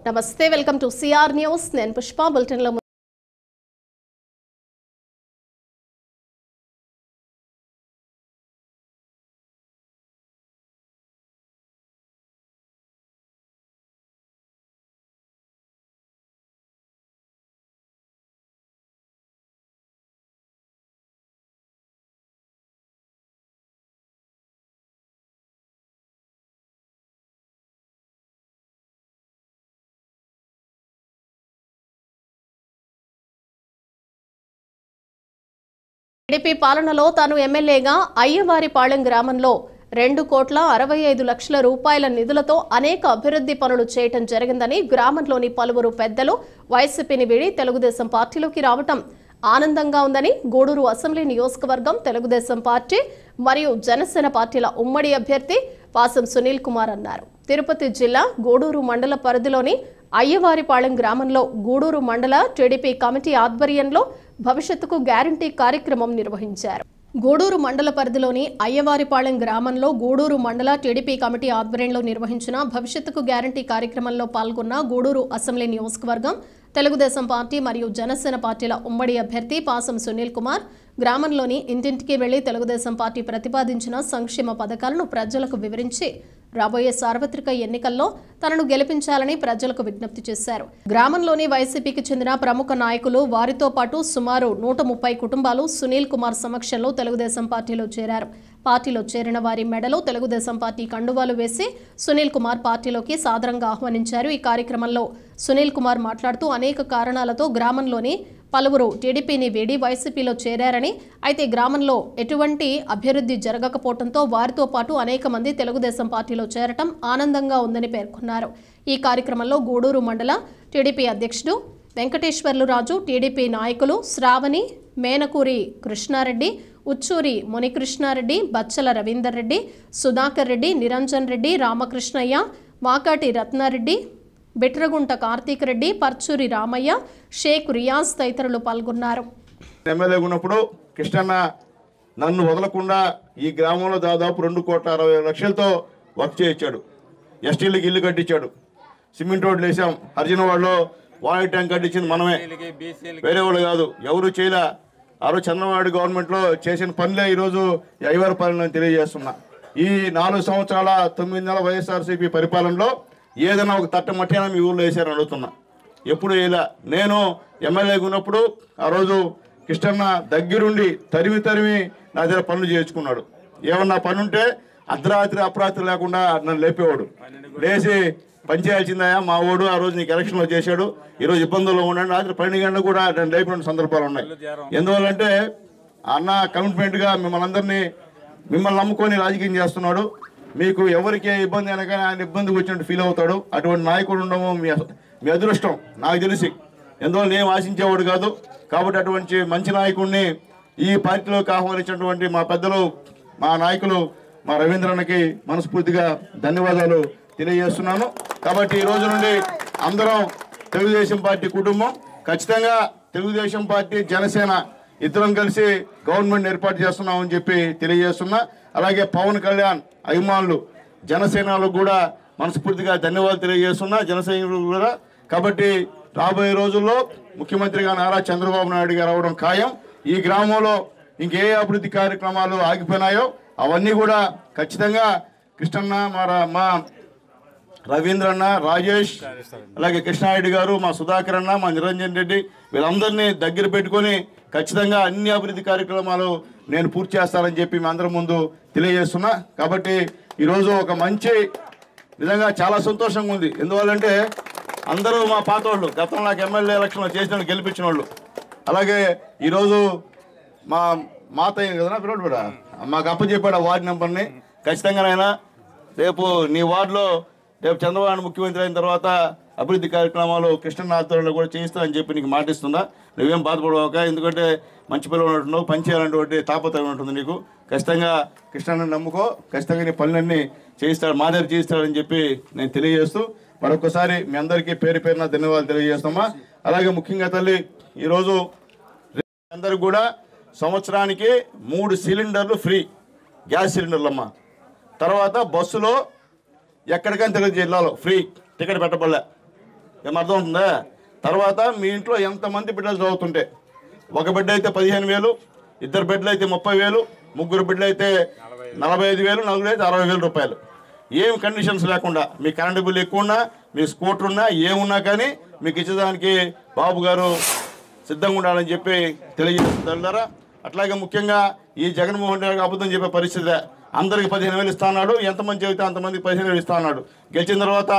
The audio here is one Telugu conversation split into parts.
నమస్తే, వెల్కమ్ టు సిఆర్ న్యూస్. నేను పుష్ప. బులెటిన్లో టీడీపీ పాలనలో తాను ఎమ్మెల్యేగా అయ్యవారిపాళెం గ్రామంలో 2,65,00,000 రూపాయల నిధులతో అనేక అభివృద్ధి పనులు చేయటం జరిగిందని, గ్రామంలోని పలువురు పెద్దలు వైసీపీని వీడి తెలుగుదేశం పార్టీలోకి రావటం ఆనందంగా ఉందని గూడూరు అసెంబ్లీ నియోజకవర్గం తెలుగుదేశం పార్టీ మరియు జనసేన పార్టీల ఉమ్మడి అభ్యర్థి పాసం సునీల్ కుమార్ అన్నారు. తిరుపతి జిల్లా గూడూరు మండల పరిధిలోని అయ్యవారిపాళెం గ్రామంలో గూడూరు మండల టీడీపీ కమిటీ ఆధ్వర్యంలో భవిష్యత్తుకు గ్యారంటీ కార్యక్రమం నిర్వహించారు. గూడూరు మండల పరిధిలోని అయ్యవారిపాళెం గ్రామంలో గూడూరు మండల టీడీపీ కమిటీ ఆధ్వర్యంలో నిర్వహించిన భవిష్యత్తుకు గ్యారంటీ కార్యక్రమంలో పాల్గొన్న గూడూరు అసెంబ్లీ నియోజకవర్గం తెలుగుదేశం పార్టీ మరియు జనసేన పార్టీల ఉమ్మడి అభ్యర్థి పాసం సునీల్ కుమార్ గ్రామంలోని ఇంటింటికి వెళ్లి తెలుగుదేశం పార్టీ ప్రతిపాదించిన సంక్షేమ పథకాలను ప్రజలకు వివరించి రాబోయే సార్వత్రిక ఎన్నికల్లో తనను గెలిపించాలని ప్రజలకు విజ్ఞప్తి చేశారు. గ్రామంలోని వైసీపీకి చెందిన ప్రముఖ నాయకులు, వారితో పాటు సుమారు 130 కుటుంబాలు సునీల్ కుమార్ సమక్షంలో తెలుగుదేశం పార్టీలో చేరారు. పార్టీలో చేరిన వారి మెడలో తెలుగుదేశం పార్టీ కండువాలు వేసి సునీల్ కుమార్ పార్టీలోకి సాదరంగా ఆహ్వానించారు. ఈ కార్యక్రమంలో సునీల్ కుమార్ మాట్లాడుతూ అనేక కారణాలతో గ్రామంలోని పలువురు టీడీపీని వీడి వైసీపీలో చేరారని, అయితే గ్రామంలో ఎటువంటి అభివృద్ధి జరగకపోవడంతో వారితో పాటు అనేక మంది తెలుగుదేశం పార్టీలో చేరటం ఆనందంగా ఉందని పేర్కొన్నారు. ఈ కార్యక్రమంలో గూడూరు మండల టీడీపీ అధ్యక్షుడు వెంకటేశ్వర్లు రాజు, టీడీపీ నాయకులు శ్రావణి, మేనకూరి కృష్ణారెడ్డి, ఉచ్చూరి మునికృష్ణారెడ్డి, బచ్చల రవీందర్ రెడ్డి, సుధాకర్ రెడ్డి, నిరంజన్ రెడ్డి, రామకృష్ణయ్య, మాకాటి రత్నారెడ్డి, బిట్రగుంట కార్తీక్ రెడ్డి, పర్చూరి రామయ్య, షేక్ రియాజ్ తదితరులు పాల్గొన్నారు. ఎమ్మెల్యే ఉన్నప్పుడు కృష్ణన్న నన్ను వదలకుండా ఈ గ్రామంలో దాదాపు 2,60,00,000తో వర్క్ చేయించాడు. ఎస్టీలకి ఇల్లు కట్టించాడు, సిమెంట్ రోడ్లు వేసాం. హరిజనవాడలో వాటర్ ట్యాంక్ కట్టించింది మనమే, వేరే వాళ్ళు కాదు, ఎవరు చేయలే. ఆ రోజు చంద్రబాబు గవర్నమెంట్లో చేసిన పనులే ఈరోజు అయ్యవారిపాలెం తెలియజేస్తున్నా. ఈ 4 సంవత్సరాల 9 నెలల వైఎస్ఆర్సీపీ పరిపాలనలో ఏదైనా ఒక తట్టమట్టినా మీ ఊళ్ళో వేసారని అడుగుతున్నా. ఎప్పుడు వేయలే. నేను ఎమ్మెల్యేగా ఉన్నప్పుడు ఆ రోజు కృష్ణన్న దగ్గరుండి తరిమి నా దగ్గర పనులు చేయించుకున్నాడు. ఏమన్నా పని ఉంటే అర్ధరాత్రి లేకుండా నన్ను లేపేవాడు. లేచి పని చేయాల్సిందయా మా వాడు ఆ రోజు నీకు ఎలక్షన్లో చేశాడు, ఈరోజు ఇబ్బందుల్లో ఉన్నాడు. రాత్రి 12 గంటలు కూడా నన్ను లేపిన సందర్భాలు ఉన్నాయి. ఎందువల్లంటే అన్న కమిట్మెంట్గా మిమ్మల్ని నమ్ముకొని రాజకీయం చేస్తున్నాడు. మీకు ఎవరికి ఇబ్బంది అయినా కానీ ఆయన ఇబ్బందికి వచ్చినట్టు ఫీల్ అవుతాడు. అటువంటి నాయకుడు ఉండము మీ అదృష్టం నాకు తెలిసి. ఎందువల్ల నేను ఆశించేవాడు కాదు. కాబట్టి అటువంటి మంచి నాయకుడిని ఈ పార్టీలోకి ఆహ్వానించినటువంటి మా పెద్దలు, మా నాయకులు, మా రవీంద్రన్నకి మనస్ఫూర్తిగా ధన్యవాదాలు తెలియజేస్తున్నాను. కాబట్టి ఈ రోజు నుండి అందరం తెలుగుదేశం పార్టీ కుటుంబం. ఖచ్చితంగా తెలుగుదేశం పార్టీ, జనసేన ఇద్దరం కలిసి గవర్నమెంట్ ఏర్పాటు చేస్తున్నామని చెప్పి తెలియజేస్తున్నా. అలాగే పవన్ కళ్యాణ్ అభిమానులు, జనసేనలకు కూడా మనస్ఫూర్తిగా ధన్యవాదాలు తెలియజేస్తున్నా, జనసైనికులు కూడా. కాబట్టి రాబోయే రోజుల్లో ముఖ్యమంత్రిగా నారా చంద్రబాబు నాయుడు గారు రావడం ఖాయం. ఈ గ్రామంలో ఇంకే అభివృద్ధి కార్యక్రమాలు ఆగిపోయినాయో అవన్నీ కూడా ఖచ్చితంగా కృష్ణన్న, మా రవీంద్రన్న, రాజేష్, అలాగే కృష్ణారెడ్డి గారు, మా సుధాకర్ అన్న, మా నిరంజన్ రెడ్డి, వీళ్ళందరినీ దగ్గర పెట్టుకొని ఖచ్చితంగా అన్ని అభివృద్ధి కార్యక్రమాలు నేను పూర్తి చేస్తానని చెప్పి మీ అందరి ముందు తెలియజేస్తున్నా. కాబట్టి ఈరోజు ఒక మంచి, నిజంగా చాలా సంతోషంగా ఉంది. ఎందువల్లంటే అందరూ మా పాత వాళ్ళు, గతంలో నాకు ఎమ్మెల్యే ఎలక్షన్లో చేసిన వాళ్ళు, గెలిపించిన వాళ్ళు. అలాగే ఈరోజు మా మాతయ్య కదా పిల్లడు కూడా మాకు అప్పచెప్పాడు ఆ వార్డు నెంబర్ని. ఖచ్చితంగానైనా రేపు నీ వార్డులో రేపు చంద్రబాబు ముఖ్యమంత్రి అయిన తర్వాత అభివృద్ధి కార్యక్రమాలు కృష్ణన్న ఆధ్వర్యంలో కూడా చేయిస్తానని చెప్పి నీకు మాటిస్తున్నా. నువ్వేం బాధపడవాక, ఎందుకంటే మంచి పిల్లలు ఉంటున్నావు, పని చేయాలంటే తాపత్రయం ఉంటుంది నీకు. ఖచ్చితంగా కృష్ణన్న నమ్ముకో, ఖచ్చితంగా నీ పనులన్నీ చేయిస్తాడు, మా దగ్గర చేయిస్తాడని చెప్పి నేను తెలియజేస్తూ మరొకసారి మీ అందరికీ పేరున ధన్యవాదాలు తెలియజేస్తామా. అలాగే ముఖ్యంగా తల్లి, ఈరోజు అందరికి కూడా సంవత్సరానికి 3 సిలిండర్లు ఫ్రీ, గ్యాస్ సిలిండర్లమ్మా. తర్వాత బస్సులో ఎక్కడికైనా తెలుగు జిల్లాలో ఫ్రీ టికెట్ పెట్టబడలే. మేము అర్థం అవుతుందా? తర్వాత మీ ఇంట్లో ఎంతమంది బిడ్డలు చదువుతుంటే, ఒక బిడ్డ అయితే 15,000, ఇద్దరు బిడ్డలు అయితే 30,000, ముగ్గురు బిడ్డలు అయితే 45,000, నలుగురు అయితే 60,000 రూపాయలు. ఏం కండిషన్స్ లేకుండా మీ కరెంటు బిల్లు ఎక్కువ ఉన్నా, మీ స్కూటర్ ఉన్నా, ఏమున్నా కానీ మీకు ఇచ్చేదానికి బాబు గారు సిద్ధంగా ఉండాలని చెప్పి తెలియజేస్తున్నారా. అట్లాగే ముఖ్యంగా ఈ జగన్మోహన్ రెడ్డి అబద్ధం చెప్పే పరిస్థితి. అందరికి 15,000 ఇస్తా అన్నాడు, ఎంతమంది చెబితే అంతమందికి 15,000 ఇస్తా అన్నాడు. గెలిచిన తర్వాత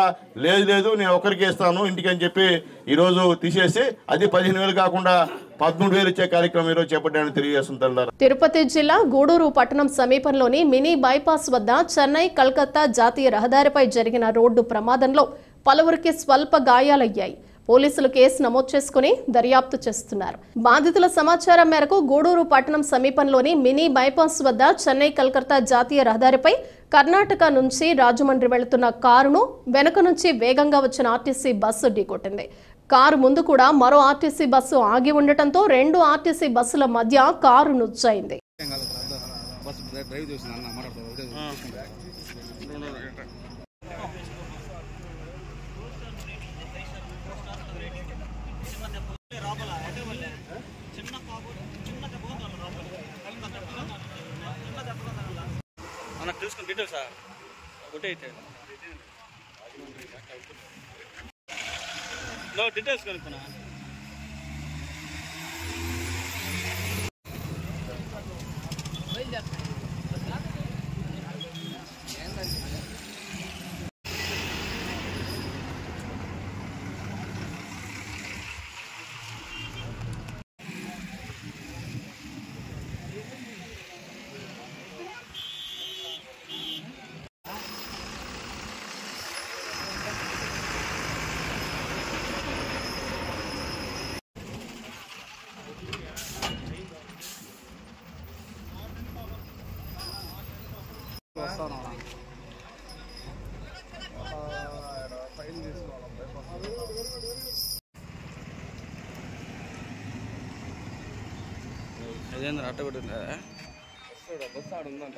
లేదు నేను ఒకరికి ఇస్తాను ఇంటికి అని చెప్పి ఈరోజు తీసేసి అది 15,000 కాకుండా 13,000 ఇచ్చే కార్యక్రమం ఈరోజు చేపట్టాలని తెలియజేస్తున్నారు. తిరుపతి జిల్లా గూడూరు పట్టణం సమీపంలోని మినీ బైపాస్ వద్ద చెన్నై కల్కత్తా జాతీయ రహదారిపై జరిగిన రోడ్డు ప్రమాదంలో పలువురికి స్వల్ప గాయాలయ్యాయి. పోలీసులు కేసు నమోదు చేసుకుని దర్యాప్తు చేస్తున్నారు. బాధితుల సమాచారం మేరకు గూడూరు పట్టణం సమీపంలోని మినీ బైపాస్ వద్ద చెన్నై కల్కత్తా జాతీయ రహదారిపై కర్ణాటక నుంచి రాజమండ్రి వెళుతున్న కారును వెనుక నుంచి వేగంగా వచ్చిన ఆర్టీసీ బస్సు ఢీకొట్టింది. కారు ముందు కూడా మరో ఆర్టీసీ బస్సు ఆగి ఉండటంతో 2 ఆర్టీసీ బస్సుల మధ్య కారు నుజ్జైంది. తెలుసుకుని డీటెయిల్స్ ఒకటే డీటెయిల్స్ కనుక్కున్నా. అదేంద్ర అట్ట కొట్టిందా బస్సు ఆడు ఉందంట.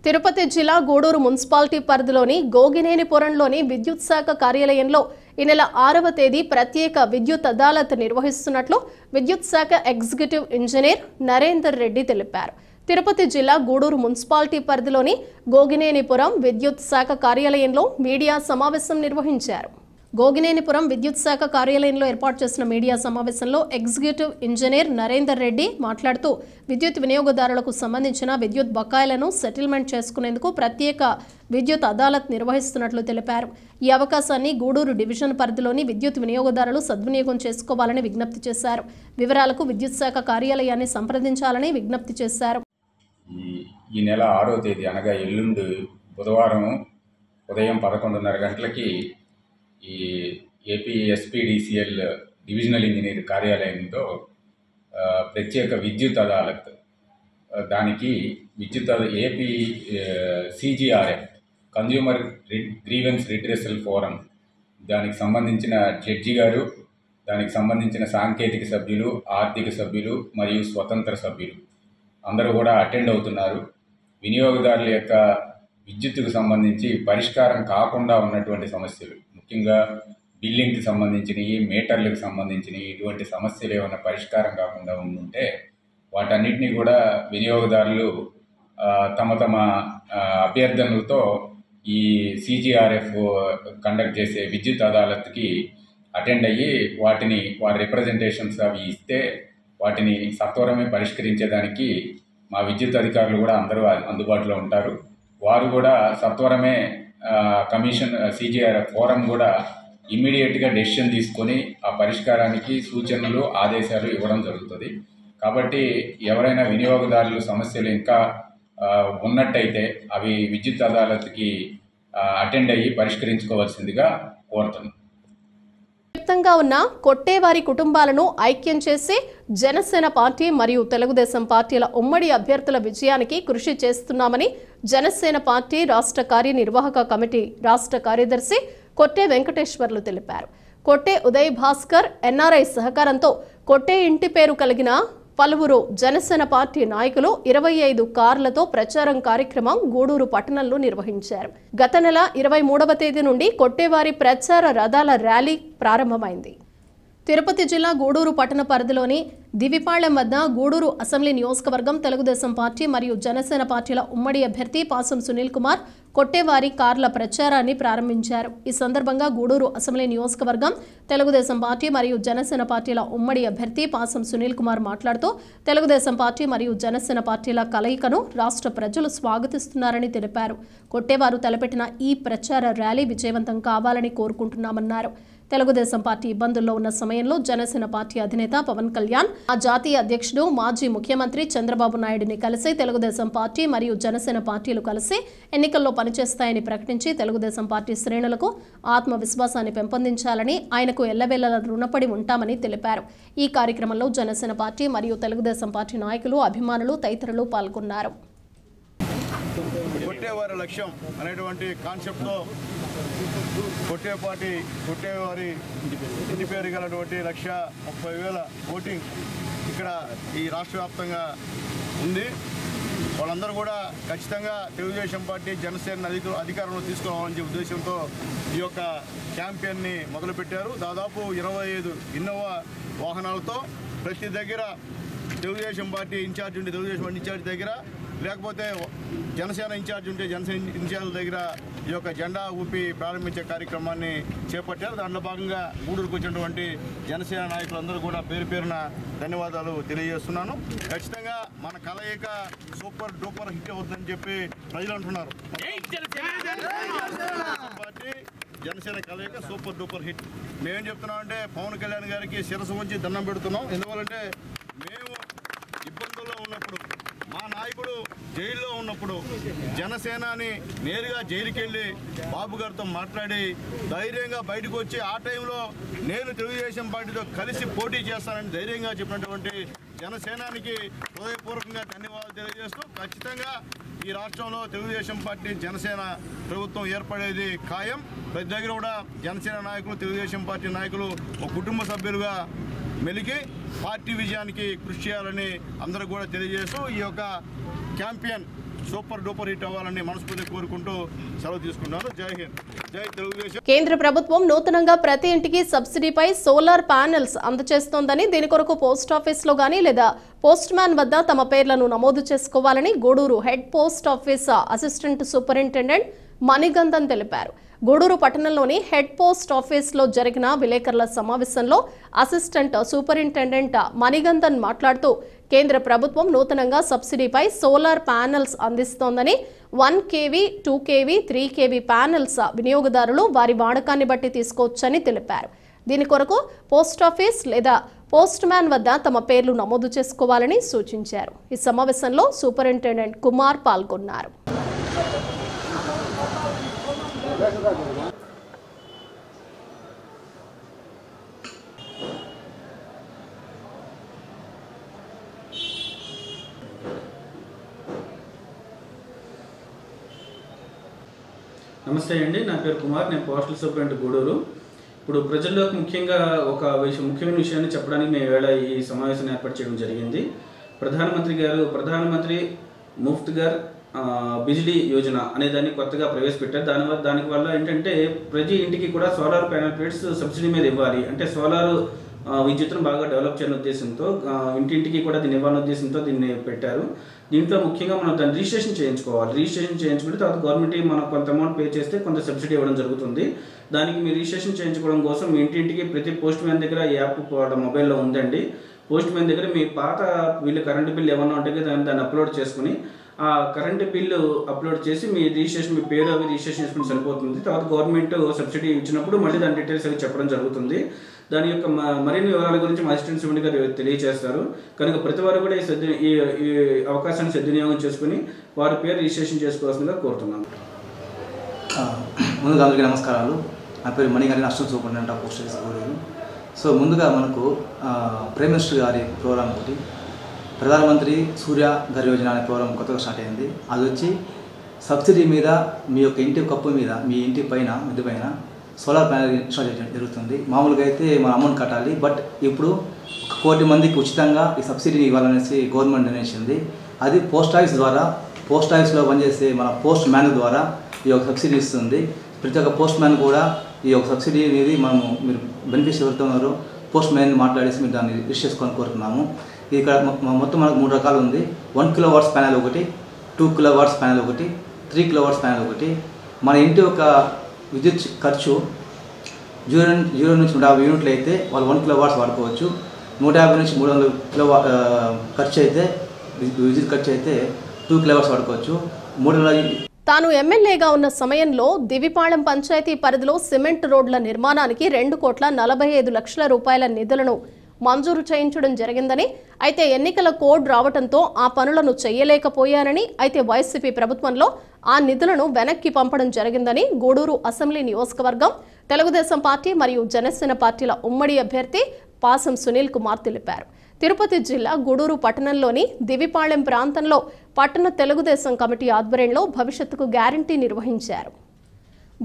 తిరుపతి జిల్లా గూడూరు మున్సిపాలిటీ పరిధిలోని గోగినేనిపురంలోని విద్యుత్ శాఖ కార్యాలయంలో ఈ నెల 6వ తేదీ ప్రత్యేక విద్యుత్ అదాలత్ నిర్వహిస్తున్నట్లు విద్యుత్ శాఖ ఎగ్జిక్యూటివ్ ఇంజనీర్ నరేందర్ రెడ్డి తెలిపారు. తిరుపతి జిల్లా గూడూరు మున్సిపాలిటీ పరిధిలోని గోగినేనిపురం విద్యుత్ శాఖ కార్యాలయంలో మీడియా సమావేశం నిర్వహించారు. గోగినేనిపురం విద్యుత్ శాఖ కార్యాలయంలో ఏర్పాటు చేసిన మీడియా సమావేశంలో ఎగ్జిక్యూటివ్ ఇంజనీర్ నరేందర్ రెడ్డి మాట్లాడుతూ విద్యుత్ వినియోగదారులకు సంబంధించిన విద్యుత్ బకాయిలను సెటిల్మెంట్ చేసుకునేందుకు ప్రత్యేక విద్యుత్ అదాలత్ నిర్వహిస్తున్నట్లు తెలిపారు. ఈ అవకాశాన్ని గూడూరు డివిజన్ పరిధిలోని విద్యుత్ వినియోగదారులు సద్వినియోగం చేసుకోవాలని విజ్ఞప్తి చేశారు. వివరాలకు విద్యుత్ శాఖ కార్యాలయాన్ని సంప్రదించాలని విజ్ఞప్తి చేశారు. ఈ నెల 6వ తేదీ అనగా ఎల్లుండి బుధవారం ఉదయం 11:30 గంటలకి ఈ ఏపీ ఎస్పీడీసీఎల్ డివిజనల్ ఇంజనీర్ కార్యాలయంతో ప్రత్యేక విద్యుత్ అదాలత్, దానికి AP CGRF consumer grievance redressal forum, దానికి సంబంధించిన జడ్జి గారు, దానికి సంబంధించిన సాంకేతిక సభ్యులు, ఆర్థిక సభ్యులు మరియు స్వతంత్ర సభ్యులు అందరూ కూడా అటెండ్ అవుతున్నారు. వినియోగదారుల యొక్క విద్యుత్తుకు సంబంధించి పరిష్కారం కాకుండా ఉన్నటువంటి సమస్యలు, ముఖ్యంగా బిల్లింగ్కి సంబంధించినవి, మీటర్లకు సంబంధించినవి, ఇటువంటి సమస్యలు ఏమైనా పరిష్కారం కాకుండా ఉంటే వాటన్నిటినీ కూడా వినియోగదారులు తమ అభ్యర్థనలతో ఈ సిజిఆర్ఎఫ్ కండక్ట్ చేసే విద్యుత్ అదాలత్కి అటెండ్ అయ్యి వారి రిప్రజెంటేషన్స్ అవి ఇస్తే వాటిని సత్వరమే పరిష్కరించేదానికి మా విద్యుత్ అధికారులు కూడా అందరూ అందుబాటులో ఉంటారు. వారు కూడా సత్వరమే కమిషన్ సిజిఆర్ఎఫ్ ఫోరం కూడా ఇమ్మీడియట్గా డెసిషన్ తీసుకొని ఆ పరిష్కారానికి సూచనలు, ఆదేశాలు ఇవ్వడం జరుగుతుంది. కాబట్టి ఎవరైనా వినియోగదారులు సమస్యలు ఇంకా ఉన్నట్టయితే అవి విద్యుత్ అదాలత్కి అటెండ్ అయ్యి పరిష్కరించుకోవాల్సిందిగా కోరుతున్నాం. వ్యాప్తంగా ఉన్న కొట్టేవారి కుటుంబాలను ఐక్యం చేసి జనసేన పార్టీ మరియు తెలుగుదేశం పార్టీల ఉమ్మడి అభ్యర్థుల విజయానికి కృషి చేస్తున్నామని జనసేన పార్టీ రాష్ట్ర కార్యనిర్వాహక కమిటీ రాష్ట్ర కార్యదర్శి కొట్టే వెంకటేశ్వర్లు తెలిపారు. కొట్టే ఉదయ్ భాస్కర్ ఎన్ఆర్ఐ సహకారంతో కొట్టే ఇంటి పేరు కలిగిన పలువురు జనసేన పార్టీ నాయకులు 25 కార్లతో ప్రచారం కార్యక్రమం గూడూరు పట్టణంలో నిర్వహించారు. గత నెల 23వ తేదీ నుండి కొట్టేవారి ప్రచార రథాల ర్యాలీ ప్రారంభమైంది. తిరుపతి జిల్లా గూడూరు పట్టణ పరిధిలోని దివిపాళెం వద్ద గూడూరు అసెంబ్లీ నియోజకవర్గం తెలుగుదేశం పార్టీ మరియు జనసేన పార్టీల ఉమ్మడి అభ్యర్థి పాసం సునీల్ కుమార్ కొట్టేవారి కార్ల ప్రచారాన్ని ప్రారంభించారు. ఈ సందర్భంగా గూడూరు అసెంబ్లీ నియోజకవర్గం తెలుగుదేశం పార్టీ మరియు జనసేన పార్టీల ఉమ్మడి అభ్యర్థి పాసం సునీల్ కుమార్ మాట్లాడుతూ తెలుగుదేశం పార్టీ మరియు జనసేన పార్టీల కలయికను రాష్ట్ర ప్రజలు స్వాగతిస్తున్నారని తెలిపారు. కొట్టేవారు తలపెట్టిన ఈ ప్రచార ర్యాలీ విజయవంతం కావాలని కోరుకుంటున్నామన్నారు. తెలుగుదేశం పార్టీ ఇబ్బందుల్లో ఉన్న సమయంలో జనసేన పార్టీ అధినేత పవన్ కళ్యాణ్ ఆ జాతీయ అధ్యక్షుడు మాజీ ముఖ్యమంత్రి చంద్రబాబు నాయుడిని కలిసి తెలుగుదేశం పార్టీ మరియు జనసేన పార్టీలు కలిసి ఎన్నికల్లో పనిచేస్తాయని ప్రకటించి తెలుగుదేశం పార్టీ శ్రేణులకు ఆత్మవిశ్వాసాన్ని పెంపొందించాలని ఆయనకు ఎల్లవేళలా రుణపడి ఉంటామని తెలిపారు. ఈ కార్యక్రమంలో జనసేన పార్టీ మరియు తెలుగుదేశం పార్టీ నాయకులు, అభిమానులు తదితరులు పాల్గొన్నారు. కొట్టేవారి లక్ష్యం అనేటువంటి కాన్సెప్ట్తో కొట్టేవారి ఇంటి పేరు గలటువంటి 1,30,000 ఓటింగ్ ఇక్కడ ఈ రాష్ట్ర వ్యాప్తంగా ఉంది. వాళ్ళందరూ కూడా ఖచ్చితంగా తెలుగుదేశం పార్టీ జనసేన అధికారంలో తీసుకోవాలనే ఉద్దేశంతో ఈ యొక్క క్యాంపెయిన్ని మొదలుపెట్టారు. దాదాపు 25 ఇన్నోవా వాహనాలతో ప్రతి దగ్గర తెలుగుదేశం పార్టీ ఇన్ఛార్జ్ ఉంటే తెలుగుదేశం పార్టీ ఇన్ఛార్జ్ దగ్గర, లేకపోతే జనసేన ఇన్ఛార్జ్ ఉంటే జనసేన ఇన్ఛార్జ్ దగ్గర ఈ యొక్క జెండా ఊపి ప్రారంభించే కార్యక్రమాన్ని చేపట్టారు. దాంట్లో భాగంగా గూడూరుకు వచ్చినటువంటి జనసేన నాయకులందరూ కూడా పేరు పేరున ధన్యవాదాలు తెలియజేస్తున్నాను. ఖచ్చితంగా మన కలయిక సూపర్ డూపర్ హిట్ అవుతుందని చెప్పి ప్రజలు అంటున్నారు. పార్టీ జనసేన కలయిక సూపర్ డూపర్ హిట్. మేమేం చెప్తున్నామంటే పవన్ కళ్యాణ్ గారికి శిరస్సు ఉంచి దండం పెడుతున్నాం. ఎందువల్లంటే మేము ఇబ్బందుల్లో ఉన్నప్పుడు, మా నాయకుడు జైల్లో ఉన్నప్పుడు జనసేనాని నేరుగా జైలుకి వెళ్ళి బాబు గారితో మాట్లాడి ధైర్యంగా బయటకు వచ్చి ఆ టైంలో నేను తెలుగుదేశం పార్టీతో కలిసి పోటీ చేస్తానని ధైర్యంగా చెప్పినటువంటి జనసేనానికి హృదయపూర్వకంగా ధన్యవాదాలు తెలియజేస్తూ, ఖచ్చితంగా ఈ రాష్ట్రంలో తెలుగుదేశం పార్టీ జనసేన ప్రభుత్వం ఏర్పడేది ఖాయం. ప్రతి దగ్గర కూడా జనసేన నాయకులు, తెలుగుదేశం పార్టీ నాయకులు ఒక కుటుంబ సభ్యులుగా మెలిగి పార్టీ విజయానికి కృషి చేయాలని అందరూ కూడా తెలియజేస్తూ ఈ యొక్క క్యాంపెయిన్ సూపర్ డూపర్ హిట్ అవ్వాలని మనస్ఫూర్తిగా కోరుకుంటూ సెలవు తీసుకున్నారు. జై హింద్, జై తెలుగుదేశం. కేంద్ర ప్రభుత్వం నూతనంగా ప్రతి ఇంటికి సబ్సిడీపై సోలార్ ప్యానెల్స్ అందజేస్తోందని, దీని కొరకు పోస్టాఫీస్లో గానీ లేదా పోస్ట్ మ్యాన్ వద్ద తమ పేర్లను నమోదు చేసుకోవాలని Gudur head post office assistant superintendent Manigandhan తెలిపారు. గూడూరు పట్టణంలోని హెడ్ పోస్ట్ ఆఫీస్లో జరిగిన విలేకరుల సమావేశంలో అసిస్టెంట్ సూపరింటెండెంట్ మణిగంధన్ మాట్లాడుతూ, కేంద్ర ప్రభుత్వం నూతనంగా సబ్సిడీపై సోలార్ ప్యానెల్స్ అందిస్తోందని, 1 kV, 2 kV, 3 kV ప్యానెల్స్ వినియోగదారులు వారి వాడకాన్ని బట్టి తీసుకోవచ్చని తెలిపారు. దీని కొరకు పోస్టాఫీస్ లేదా పోస్ట్ మ్యాన్ వద్ద తమ పేర్లు నమోదు చేసుకోవాలని సూచించారు. ఈ సమావేశంలో సూపరింటెండెంట్ కుమార్ పాల్గొన్నారు. నమస్తే అండి, నా పేరు కుమార్, నేను పోస్టల్ సూపరింటెండెంట్ గూడూరు. ఇప్పుడు ప్రజల్లోకి ముఖ్యంగా ఒక ముఖ్యమైన విషయాన్ని చెప్పడానికి మేము వేళ ఈ సమావేశాన్ని ఏర్పాటు చేయడం జరిగింది. ప్రధానమంత్రి ముఫ్త్ గారు బిజిలీ యోజన అనే దాన్ని కొత్తగా ప్రవేశపెట్టారు. దానికి వల్ల ఏంటంటే ప్రతి ఇంటికి కూడా సోలార్ ప్యానల్ ప్లేట్స్ సబ్సిడీ మీద ఇవ్వాలి, అంటే సోలార్ విద్యుత్తును బాగా డెవలప్ చేయని ఉద్దేశంతో ఇంటింటికి కూడా దీన్ని ఇవ్వాలనే ఉద్దేశంతో దీన్ని పెట్టారు. దీంట్లో ముఖ్యంగా మనం దాన్ని రిజిస్ట్రేషన్ చేయించుకోవాలి. రిజిస్ట్రేషన్ చేయించుకుంటే తర్వాత గవర్నమెంట్ మనం కొంత అమౌంట్ పే చేస్తే కొంత సబ్సిడీ ఇవ్వడం జరుగుతుంది. దానికి మీరు రిజిస్ట్రేషన్ చేయించుకోవడం కోసం మీ ఇంటింటికి ప్రతి పోస్ట్ మ్యాన్ దగ్గర ఈ యాప్ వాళ్ళ మొబైల్లో ఉందండి. పోస్ట్ మ్యాన్ దగ్గర మీ పాత కరెంటు బిల్లు ఏమన్నా ఉంటే దాన్ని అప్లోడ్ చేసుకుని ఆ కరెంటు బిల్లు అప్లోడ్ చేసి మీ రిజిస్ట్రేషన్, మీ పేరు అవి రిజిస్ట్రేషన్ చేసుకుని సరిపోతుంది. తర్వాత గవర్నమెంట్ సబ్సిడీ ఇచ్చినప్పుడు మళ్ళీ దాని డీటెయిల్స్ అవి చెప్పడం జరుగుతుంది. దాని యొక్క మరిన్ని వివరాల గురించి మా అసిస్టెంట్ సూపరింటెండెంట్ గారు తెలియజేస్తారు. కనుక ప్రతి వారు కూడా ఈ అవకాశాన్ని సద్వినియోగం చేసుకుని వారి పేరు రిజిస్ట్రేషన్ చేసుకోవాల్సిందిగా కోరుతున్నాను. ముందుగా అందరికీ నమస్కారాలు. నా పేరు మణిగారి assistant superintendent of post office Gudur. So ముందుగా మనకు ప్రైమ్ మినిస్టర్ గారి ప్రోగ్రాం ఒకటి ప్రధానమంత్రి సూర్య ఘర్ యోజన అనే ప్రోగ్రాం కొత్తగా స్టార్ట్ అయింది. అది వచ్చి సబ్సిడీ మీద మీ యొక్క ఇంటి కప్పు మీద మీ ఇంటి పైన మిద్దె పైన సోలార్ ప్యానెల్ ఇన్స్టాల్ చేయడం జరుగుతుంది. మామూలుగా అయితే మనం అమౌంట్ కట్టాలి, బట్ ఇప్పుడు 1 కోటి మందికి ఉచితంగా ఈ సబ్సిడీని ఇవ్వాలనేసి గవర్నమెంట్ నిర్ణయించింది. అది పోస్ట్ ఆఫీస్లో పనిచేసే మన పోస్ట్ మ్యాన్ ద్వారా ఈ యొక్క సబ్సిడీ ఇస్తుంది. ప్రతి ఒక్క పోస్ట్ మ్యాన్ కూడా ఈ యొక్క సబ్సిడీ అనేది మీరు బెనిఫిషియరీ ఎవరితో ఉన్నారో పోస్ట్ మ్యాన్ మాట్లాడేసి మీరు దాన్ని రిజిస్టర్ చేసుకొని కోరుతున్నాము. ఇక్కడ మొత్తం మనకు 3 రకాలు ఉంది. 1 kW ప్యానెల్ ఒకటి, 2 kW ప్యానెల్ ఒకటి, 3 kW ప్యానెల్ ఒకటి. మన ఇంటి యొక్క విద్యుత్ ఖర్చు 0 నుంచి 150 యూనిట్లు అయితే వాళ్ళు 1 kW వాడుకోవచ్చు. 150 నుంచి 300 kW ఖర్చు అయితే విద్యుత్ ఖర్చు అయితే 2 kW వాడుకోవచ్చు. 300 తాను ఎమ్మెల్యేగా ఉన్న సమయంలో దివిపాళెం పంచాయతీ పరిధిలో సిమెంట్ రోడ్ల నిర్మాణానికి 2,45,00,000 రూపాయల నిధులను మంజూరు చేయించడం జరిగిందని, అయితే ఎన్నికల కోడ్ రావడంతో ఆ పనులను చేయలేకపోయానని, అయితే వైసీపీ ప్రభుత్వంలో ఆ నిధులను వెనక్కి పంపడం జరిగిందని గూడూరు అసెంబ్లీ నియోజకవర్గం తెలుగుదేశం పార్టీ మరియు జనసేన పార్టీల ఉమ్మడి అభ్యర్థి పాసం సునీల్ కుమార్ తెలిపారు. తిరుపతి జిల్లా గూడూరు పట్టణంలోని దివిపాళెం ప్రాంతంలో పట్టణ తెలుగుదేశం కమిటీ ఆధ్వర్యంలో భవిష్యత్తుకు గ్యారంటీ నిర్వహించారు.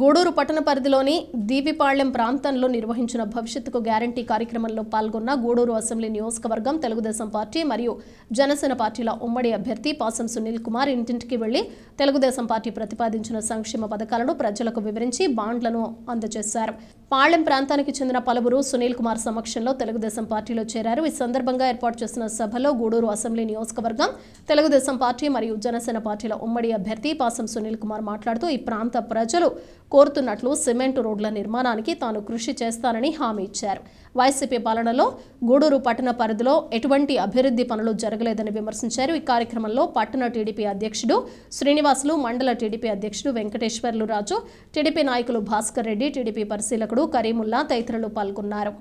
గూడూరు పట్టణ పరిధిలోని దీవిపాళ్లెం ప్రాంతంలో నిర్వహించిన భవిష్యత్తుకు గ్యారంటీ కార్యక్రమంలో పాల్గొన్న గూడూరు అసెంబ్లీ నియోజకవర్గం తెలుగుదేశం పార్టీ మరియు జనసేన పార్టీల ఉమ్మడి అభ్యర్థి పాసం సునీల్ కుమార్ ఇంటింటికి వెళ్లి తెలుగుదేశం పార్టీ ప్రతిపాదించిన సంక్షేమ పథకాలను ప్రజలకు వివరించి బాండ్లను అందజేశారు. పాళ్లెం ప్రాంతానికి చెందిన పలువురు సునీల్ కుమార్ సమక్షంలో తెలుగుదేశం పార్టీలో చేరారు. ఈ సందర్భంగా ఏర్పాటు చేసిన సభలో గూడూరు అసెంబ్లీ నియోజకవర్గం తెలుగుదేశం పార్టీ మరియు జనసేన పార్టీల ఉమ్మడి అభ్యర్థి పాసం సునీల్ కుమార్ మాట్లాడుతూ ఈ ప్రాంత ప్రజలు కోరుతున్నట్లు సిమెంట్ రోడ్ల నిర్మాణానికి తాను కృషి చేస్తానని హామీ ఇచ్చారు. వైసీపీ పాలనలో గూడూరు పట్టణ పరిధిలో ఎటువంటి అభివృద్ధి పనులు జరగలేదని విమర్శించారు. ఈ కార్యక్రమంలో పట్టణ టీడీపీ అధ్యక్షుడు శ్రీనివాసులు, మండల టీడీపీ అధ్యక్షుడు వెంకటేశ్వర్లు రాజు, టీడీపీ నాయకులు భాస్కర్ రెడ్డి, టీడీపీ పరిశీలకుడు కరీముల్లా తదితరులు పాల్గొన్నారు.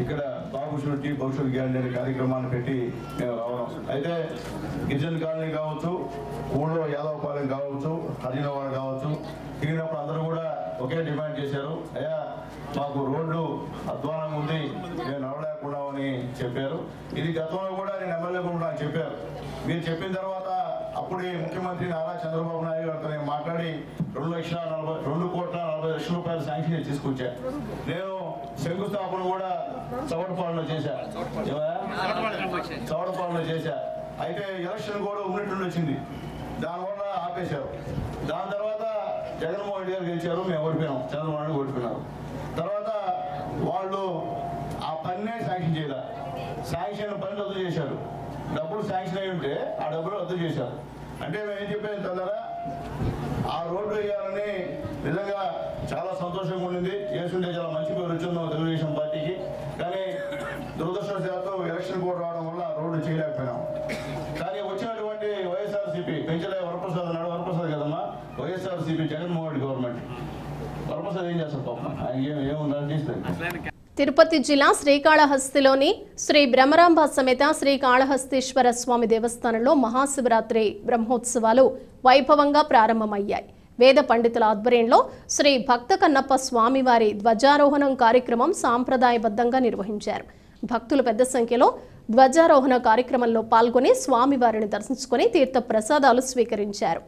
ఇక్కడ బాబుషుడి భవిష్యత్ గ్యారంటీ కార్యక్రమాన్ని పెట్టి మేము రావడం అయితే గిరిజన కాలనీ కావచ్చు, ఊళ్ళో యాదవపాలెం కావచ్చు, హరిజనవాడ కావచ్చు, తిరిగినప్పుడు అందరూ కూడా ఒకే డిమాండ్ చేశారు. అయ్యా మాకు రోడ్డు అధ్వానంగా ఉంది, మేము నడవలేకున్నామని చెప్పారు. ఇది గతంలో కూడా నేను ఎమ్మెల్యే కూడా నాకు చెప్పారు. మీరు చెప్పిన తర్వాత అప్పుడే ముఖ్యమంత్రి నారా చంద్రబాబు నాయుడు గారితో నేను మాట్లాడి 2,40,00,000 రూపాయలు శాంక్షన్ తీసుకొచ్చాను. నేను శంకుస్థాపన కూడా చవటపాలెంలో చేశా. అయితే ఎలక్షన్ కూడా ఉన్నట్టు వచ్చింది, దానివల్ల ఆపేశారు. దాని తర్వాత జగన్మోహన్ రెడ్డి గారు గెలిచారు, మేము ఓడిపోయినాం, చంద్రబాబు నాయుడు ఓడిపోయినారు. తర్వాత వాళ్ళు ఆ పన్నే శాంక్షన్ చేయాలి, శాంక్షన్ పని రద్దు చేశారు. డబ్బులు శాంక్షన్ అయి ఉంటే ఆ డబ్బులు రద్దు చేశారు. అంటే మేము ఏం చెప్పేది తొందరగా ఆ రోడ్డు వేయాలని నిజంగా చాలా సంతోషంగా ఉండింది. వేసుంటే చాలా మంచి పేరు వచ్చింది తెలుగుదేశం పార్టీకి. కానీ దురదృష్టవశాత్తు ఎలక్షన్ కోడ్ రావడం వల్ల రోడ్డు చేయలేకపోయినాం. కానీ వచ్చినటువంటి వైఎస్ఆర్సీపీ పెంచలే వరప్రసాద్ నాడు, వరప్రసాద్ కదమ్మా, వైఎస్ఆర్సీపీ జగన్మోహన్ రెడ్డి గవర్నమెంట్. వరప్రసాద్ ఏం చేస్తారు పాపం, ఆయన ఏముందంటే తిరుపతి జిల్లా శ్రీకాళహస్తిలోని శ్రీ బ్రహ్మరాంబ సమేత శ్రీకాళహస్తీశ్వర స్వామి దేవస్థానంలో మహాశివరాత్రి బ్రహ్మోత్సవాలు వైభవంగా ప్రారంభమయ్యాయి. వేద పండితుల ఆధ్వర్యంలో శ్రీ భక్త కన్నప్ప స్వామివారి ధ్వజారోహణం కార్యక్రమం సాంప్రదాయబద్ధంగా నిర్వహించారు. భక్తులు పెద్ద సంఖ్యలో ధ్వజారోహణ కార్యక్రమంలో పాల్గొని స్వామివారిని దర్శించుకొని తీర్థ ప్రసాదాలు స్వీకరించారు.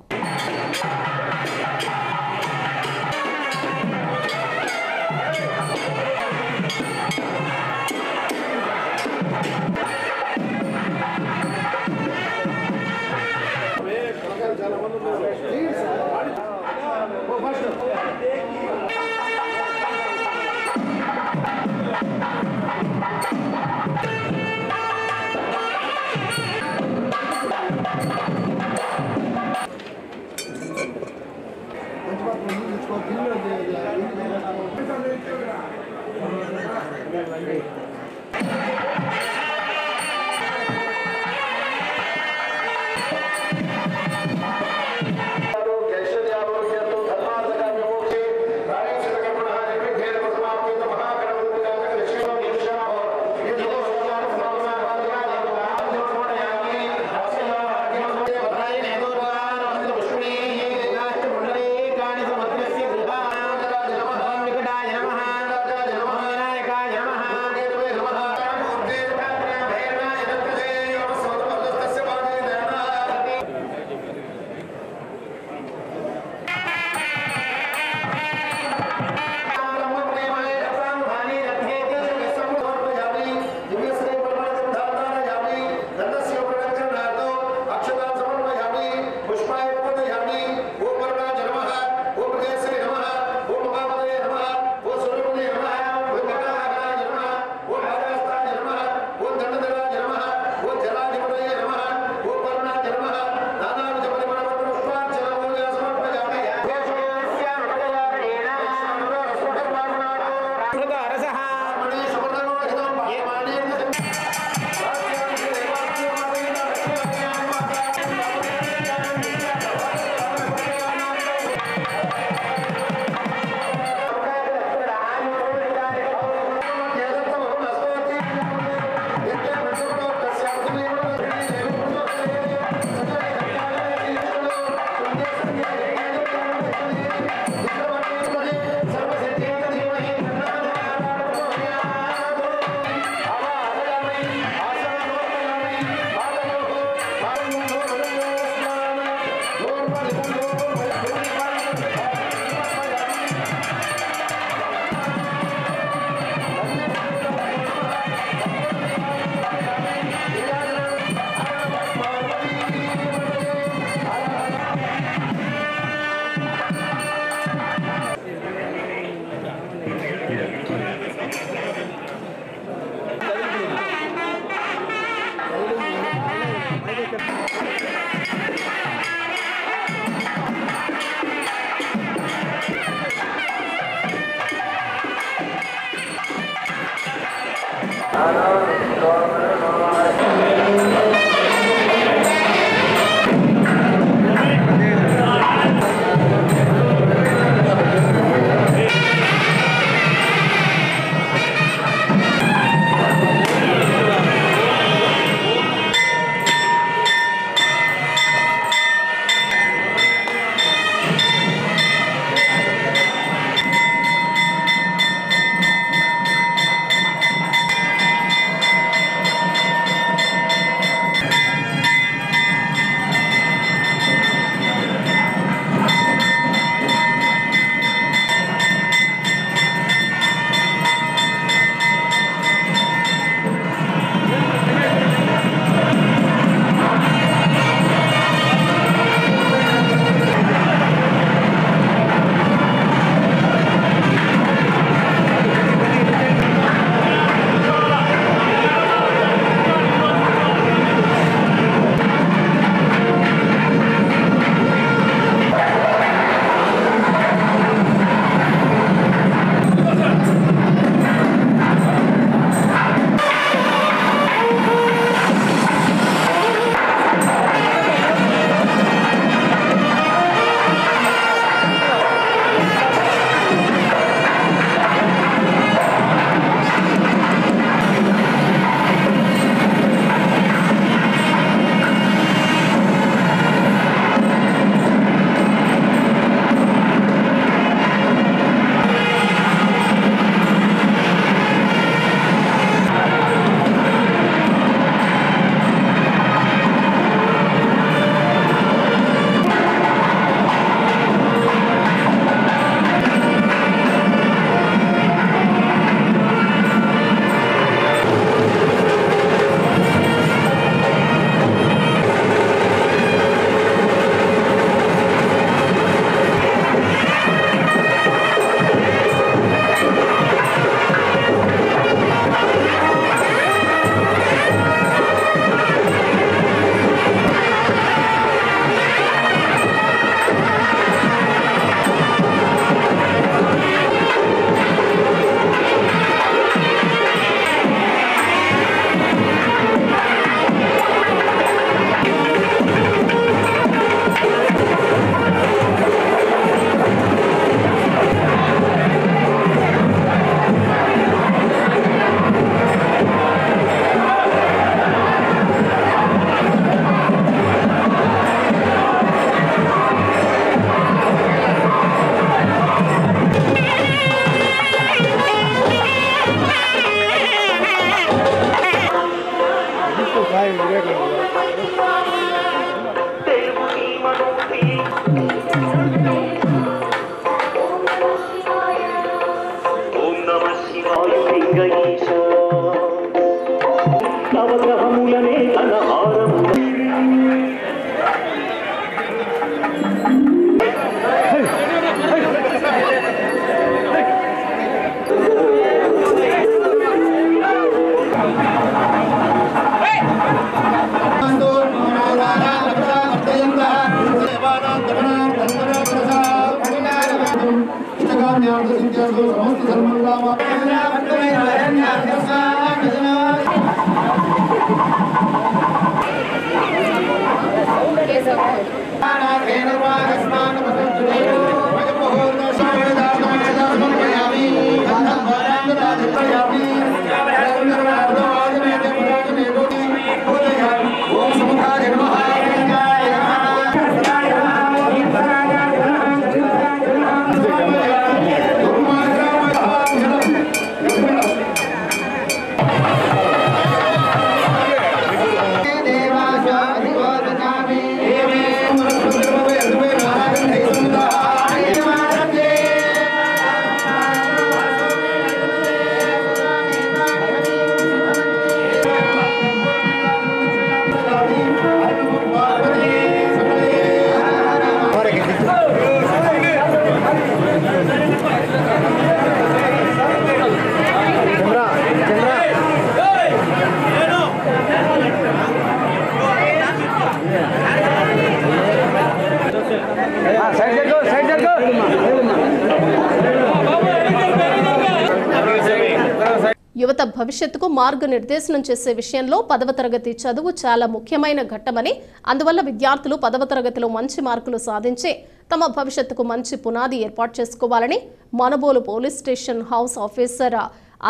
యువత భవిష్యత్తుకు మార్గనిర్దేశనం చేసే విషయంలో 10వ తరగతి చదువు చాలా ముఖ్యమైన ఘట్టమని, అందువల్ల విద్యార్థులు 10వ తరగతిలో మంచి మార్కులు సాధించి తమ భవిష్యత్తుకు మంచి పునాది ఏర్పాటు చేసుకోవాలని Manubolu police station house officer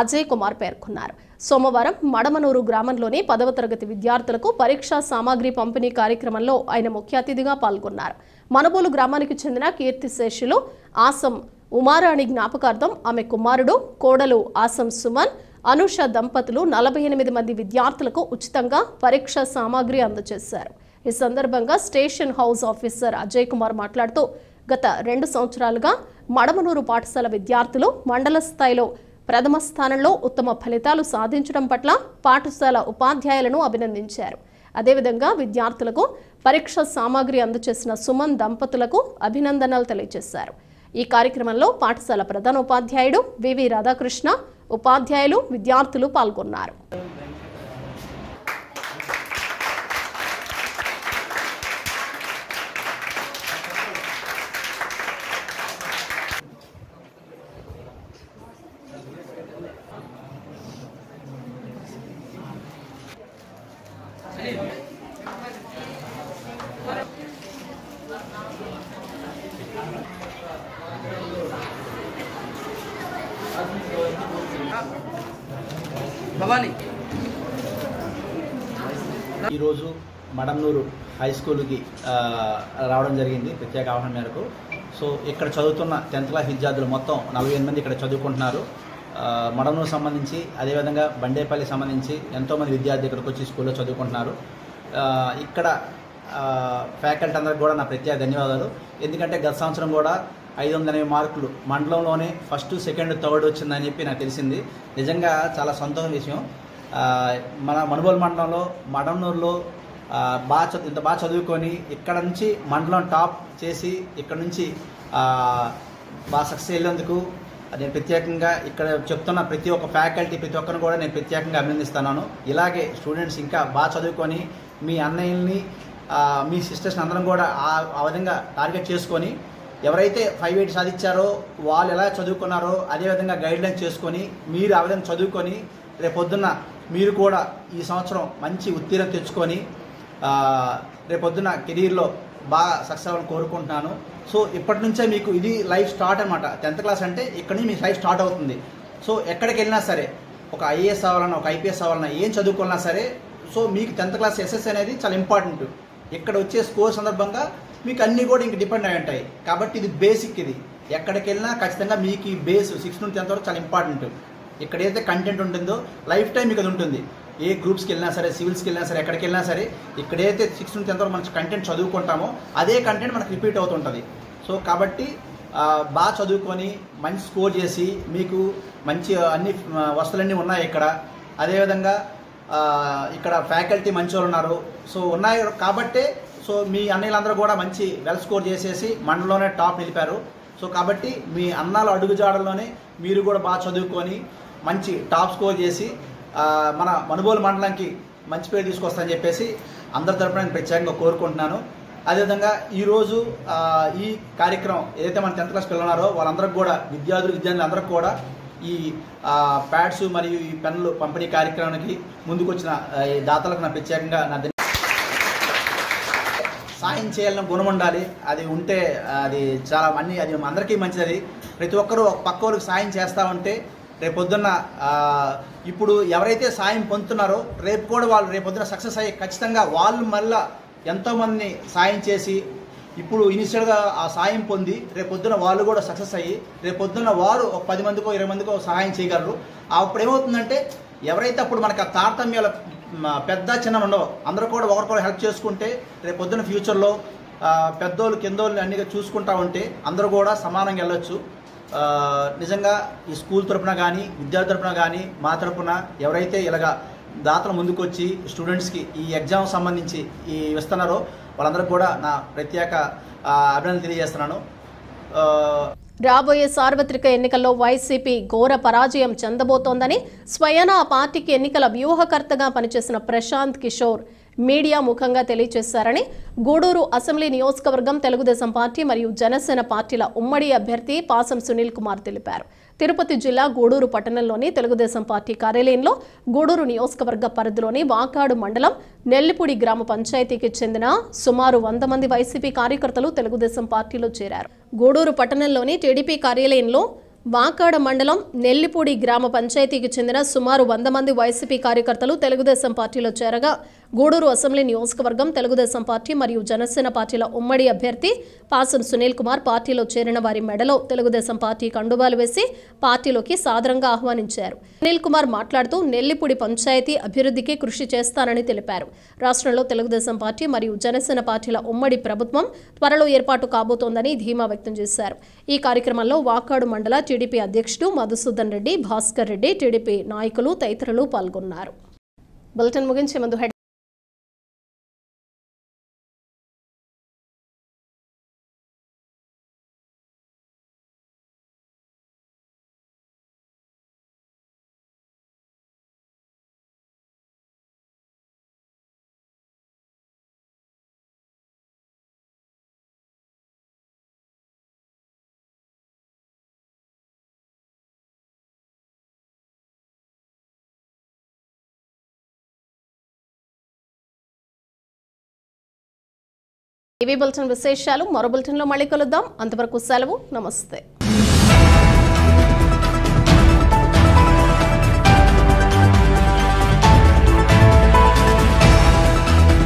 Ajay Kumar పేర్కొన్నారు. సోమవారం మడమనూరు గ్రామంలోని 10వ తరగతి విద్యార్థులకు పరీక్షా సామాగ్రి పంపిణీ కార్యక్రమంలో ఆయన ముఖ్య అతిథిగా పాల్గొన్నారు. మనుబోలు గ్రామానికి చెందిన కీర్తిశేషులు ఆసం ఉమారాణి జ్ఞాపకార్థం ఆమె కుమారుడు, కోడలు ఆసం సుమన్, అనుష దంపతులు 48 మంది విద్యార్థులకు ఉచితంగా పరీక్షా సామాగ్రి అందజేశారు. ఈ సందర్భంగా station house officer Ajay Kumar మాట్లాడుతూ, గత 2 సంవత్సరాలుగా మడమనూరు పాఠశాల విద్యార్థులు మండల స్థాయిలో ప్రథమ స్థానంలో ఉత్తమ ఫలితాలు సాధించడం పట్ల పాఠశాల ఉపాధ్యాయులను అభినందించారు. అదేవిధంగా విద్యార్థులకు పరీక్ష సామాగ్రి అందజేసిన సుమన్ దంపతులకు అభినందనలు తెలియజేశారు. ఈ కార్యక్రమంలో పాఠశాల ప్రధానోపాధ్యాయుడు వివి రాధాకృష్ణ, ఉపాధ్యాయులు, విద్యార్థులు పాల్గొన్నారు. ఈరోజు మడమనూరు హై స్కూల్కి రావడం జరిగింది ప్రత్యేక ఆహ్వానం మేరకు. సో ఇక్కడ చదువుతున్న 10th క్లాస్ విద్యార్థులు మొత్తం 48 మంది ఇక్కడ చదువుకుంటున్నారు. మడమనూరు సంబంధించి, అదేవిధంగా బండేపల్లి సంబంధించి ఎంతోమంది విద్యార్థులు ఇక్కడికి వచ్చి స్కూల్లో చదువుకుంటున్నారు. ఇక్కడ ఫ్యాకల్టీ అందరికి కూడా నా ప్రత్యేక ధన్యవాదాలు. ఎందుకంటే గత సంవత్సరం కూడా 580 మార్కులు మండలంలోనే ఫస్ట్, సెకండ్, థర్డ్ వచ్చిందని చెప్పి నాకు తెలిసింది. నిజంగా చాలా సంతోషం విషయం. మన మనుబోలు మండలంలో మడమనూరులో ఇంత బాగా చదువుకొని ఇక్కడ నుంచి మండలం టాప్ చేసి ఇక్కడ నుంచి బాగా సక్సెస్ అయ్యేందుకు నేను ప్రత్యేకంగా ఇక్కడ చెప్తున్న ప్రతి ఒక్క ఫ్యాకల్టీ, ప్రతి ఒక్కరిని కూడా నేను ప్రత్యేకంగా అభినందిస్తున్నాను. ఇలాగే స్టూడెంట్స్ ఇంకా బాగా చదువుకొని మీ అన్నయ్యల్ని, మీ సిస్టర్స్ని అందరం కూడా ఆ విధంగా టార్గెట్ చేసుకొని ఎవరైతే 580 సాధించారో వాళ్ళు ఎలా చదువుకున్నారో అదేవిధంగా గైడ్లైన్స్ చేసుకొని మీరు ఆ విధంగా చదువుకొని రేపొద్దున్న మీరు కూడా ఈ సంవత్సరం మంచి ఉత్తీర్ణత తెచ్చుకొని రేపొద్దున కెరీర్లో బాగా సక్సెస్ అవ్వాలని కోరుకుంటున్నాను. సో ఇప్పటి నుంచే మీకు ఇది లైఫ్ స్టార్ట్ అనమాట. 10th క్లాస్ అంటే ఇక్కడ నుంచి మీకు లైఫ్ స్టార్ట్ అవుతుంది. సో ఎక్కడికి వెళ్ళినా సరే, ఒక ఐఏఎస్ అవ్వాలన్నా, ఒక ఐపీఎస్ అవ్వాలన్నా, ఏం చదువుకున్నా సరే, సో మీకు 10th క్లాస్ ఎస్ఎస్ అనేది చాలా ఇంపార్టెంట్. ఇక్కడ వచ్చే స్కోర్ సందర్భంగా మీకు అన్నీ కూడా ఇంక డిపెండ్ అయి ఉంటాయి. కాబట్టి ఇది బేసిక్. ఇది ఎక్కడికి వెళ్ళినా ఖచ్చితంగా మీకు ఈ బేస్ 6 నుంచి 10th వరకు చాలా ఇంపార్టెంట్. ఇక్కడైతే కంటెంట్ ఉంటుందో లైఫ్ టైం మీకు అది ఉంటుంది. ఏ గ్రూప్స్కి వెళ్ళినా సరే, సివిల్స్కి వెళ్ళినా సరే, ఎక్కడికి వెళ్ళినా సరే, ఇక్కడైతే 6 నుంచి 10th వరకు మంచి కంటెంట్ చదువుకుంటామో అదే కంటెంట్ మనకు రిపీట్ అవుతుంటుంది. సో కాబట్టి బాగా చదువుకొని మంచి స్కోర్ చేసి మీకు మంచి అన్ని వసతులన్నీ ఉన్నాయి ఇక్కడ. అదేవిధంగా ఇక్కడ ఫ్యాకల్టీ మంచి వాళ్ళు ఉన్నారు. సో ఉన్నాయి కాబట్టే సో మీ అన్నయ్యలందరూ కూడా మంచి వెల్ స్కోర్ చేసేసి మండలంలోనే టాప్ నిలిపారు. సో కాబట్టి మీ అన్నాల అడుగుజాడల్లోనే మీరు కూడా బాగా చదువుకొని మంచి టాప్ స్కోర్ చేసి మన మనుబోలు మండలానికి మంచి పేరు తీసుకొస్తారని చెప్పేసి అందరి తరపున నేను ప్రత్యేకంగా కోరుకుంటున్నాను. అదేవిధంగా ఈరోజు ఈ కార్యక్రమం ఏదైతే మన 10th క్లాస్ పిల్లలు ఉన్నారో వాళ్ళందరికీ కూడా విద్యార్థులు అందరికీ కూడా ఈ ప్యాడ్స్ మరియు ఈ పెన్నులు పంపిణీ కార్యక్రమానికి ముందుకు వచ్చిన ఈ దాతలకు నా ప్రత్యేకంగా నా సాయం చేయాలని గుణం ఉండాలి. అది ఉంటే అది చాలా అది అందరికీ మంచిది. అది ప్రతి ఒక్కరూ పక్క వాళ్ళకి సాయం చేస్తూ ఉంటే రేపొద్దున్న ఇప్పుడు ఎవరైతే సాయం పొందుతున్నారో రేపు కూడా వాళ్ళు రేపొద్దున సక్సెస్ అయ్యి ఖచ్చితంగా వాళ్ళు మళ్ళీ ఎంతోమందిని సాయం చేసి ఇప్పుడు ఇనిషియల్గా ఆ సాయం పొంది రేపొద్దున వాళ్ళు కూడా సక్సెస్ అయ్యి రేపొద్దున వారు ఒక 10 మందికో 20 మందికో సహాయం చేయగలరు. అప్పుడు ఏమవుతుందంటే ఎవరైతే అప్పుడు మనకు ఆ తారతమ్యాలు పెద్ద చిన్న ఉండవు, అందరూ కూడా ఒకరికొకరు హెల్ప్ చేసుకుంటే రేపొద్దున ఫ్యూచర్లో పెద్దోళ్ళు కిందోళ్ళు అన్నీ చూసుకుంటా ఉంటే అందరూ కూడా సమానంగా వెళ్ళొచ్చు. నిజంగా ఈ స్కూల్ తరపున కానీ విద్యార్థి తరపున కానీ మా తరపున ఎవరైతే ఇలాగా దాతలు ముందుకు వచ్చి స్టూడెంట్స్కి ఈ ఎగ్జామ్ సంబంధించి ఈ ఇస్తున్నారో వాళ్ళందరికీ కూడా నా ప్రత్యేక అభినందనలు తెలియజేస్తున్నాను. రాబోయే సార్వత్రిక ఎన్నికల్లో వైసీపీ ఘోర పరాజయం చెందబోతోందని స్వయానా ఆ పార్టీకి ఎన్నికల వ్యూహకర్తగా పనిచేసిన ప్రశాంత్ కిషోర్ మీడియా ముఖంగా తెలియజేశారని గూడూరు అసెంబ్లీ నియోజకవర్గం తెలుగుదేశం పార్టీ మరియు జనసేన పార్టీల ఉమ్మడి అభ్యర్థి పాసం సునీల్ కుమార్ తెలిపారు. తిరుపతి జిల్లా గూడూరు పట్టణంలోని తెలుగుదేశం పార్టీ కార్యాలయంలో గూడూరు నియోజకవర్గ పరిధిలోని వాకాడు మండలం నెల్లిపూడి గ్రామ పంచాయతీకి చెందిన సుమారు 100 మంది వైసీపీ కార్యకర్తలు తెలుగుదేశం పార్టీలో చేరారు. గూడూరు పట్టణంలోని టీడీపీ కార్యాలయంలో వాకాడ మండలం నెల్లిపూడి గ్రామ పంచాయతీకి చెందిన సుమారు 100 మంది వైసీపీ కార్యకర్తలు తెలుగుదేశం పార్టీలో చేరగా గూడూరు అసెంబ్లీ నియోజకవర్గం తెలుగుదేశం పార్టీ మరియు జనసేన పార్టీల ఉమ్మడి అభ్యర్థి పాసం సునీల్ కుమార్ పార్టీలో చేరిన వారి మెడలో తెలుగుదేశం పార్టీ కండువాలు వేసి పార్టీలోకి సాదరంగా ఆహ్వానించారు. సునీల్ కుమార్ మాట్లాడుతూ నెల్లిపూడి పంచాయతీ అభివృద్ధికి కృషి చేస్తానని తెలిపారు. రాష్ట్రంలో తెలుగుదేశం పార్టీ మరియు జనసేన పార్టీల ఉమ్మడి ప్రభుత్వం త్వరలో ఏర్పాటు కాబోతోందని ధీమా వ్యక్తం చేశారు. ఈ కార్యక్రమంలో వాకాడు మండల టీడీపీ అధ్యక్షుడు మధుసూదన్ రెడ్డి, భాస్కర్ రెడ్డి, టీడీపీ నాయకులు తదితరులు పాల్గొన్నారు. బులెటిన్ ముగించే ముందు టీవీ బులెటిన్ విశేషాలు మరో బులెటిన్లో మళ్ళీ కలుద్దాం. అంతవరకు సెలవు. నమస్తే.